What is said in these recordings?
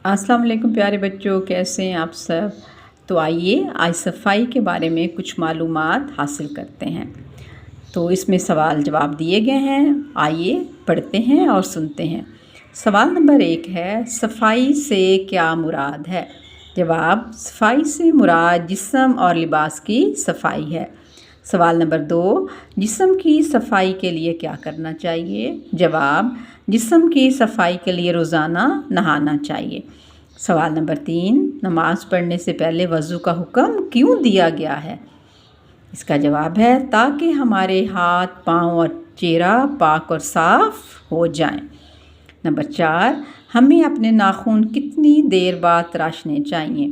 السلام علیکم پیارے بچوں، کیسے ہیں آپ سب؟ تو آئیے آج صفائی کے بارے میں کچھ معلومات حاصل کرتے ہیں۔ تو اس میں سوال جواب دیے گئے ہیں، آئیے پڑھتے ہیں اور سنتے ہیں۔ سوال نمبر 1 ہے، صفائی سے کیا مراد ہے؟ جواب، صفائی سے مراد جسم اور لباس کی صفائی ہے۔ سوال نمبر 2، جسم کی صفائی کے لیے کیا کرنا چاہیے؟ جواب، جسم کی صفائی کے لیے روزانہ نہانا چاہیے۔ سوال نمبر 3، نماز پڑھنے سے پہلے وضو کا حکم کیوں دیا گیا ہے؟ اس کا جواب ہے تاکہ ہمارے ہاتھ، پاؤں اور چہرہ پاک اور صاف ہو جائیں۔ نمبر 4، ہمیں اپنے ناخن کتنی دیر بعد تراشنے چاہیے؟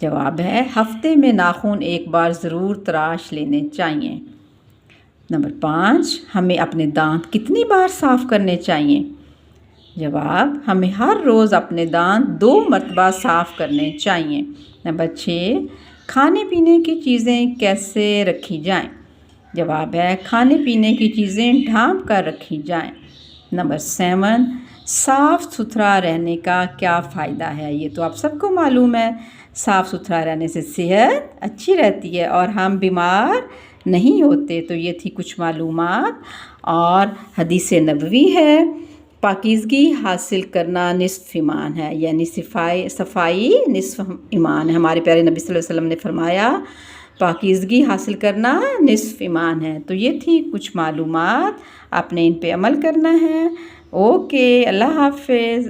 جواب ہے ہفتے میں ناخن ایک بار ضرور تراش لینے چاہیے۔ نمبر 5، ہمیں اپنے دانت کتنی بار صاف کرنے چاہیے؟ جواب، ہمیں ہر روز اپنے دانت 2 مرتبہ صاف کرنے چاہیے۔ نمبر 6، کھانے پینے کی چیزیں کیسے رکھی جائیں؟ جواب ہے کھانے پینے کی چیزیں ڈھانپ کر رکھی جائیں۔ نمبر 7، صاف ستھرا رہنے کا کیا فائدہ ہے؟ یہ تو آپ سب کو معلوم ہے، صاف ستھرا رہنے سے صحت اچھی رہتی ہے اور ہم بیمار نہیں ہوتے۔ تو یہ تھی کچھ معلومات، اور حدیث نبوی ہے، پاکیزگی حاصل کرنا نصف ایمان ہے، یعنی صفائی نصف ایمان ہے۔ ہمارے پیارے نبی صلی اللہ علیہ وسلم نے فرمایا پاکیزگی حاصل کرنا نصف ایمان ہے۔ تو یہ تھی کچھ معلومات، آپ نے ان پہ عمل کرنا ہے۔ اوکے، اللہ حافظ۔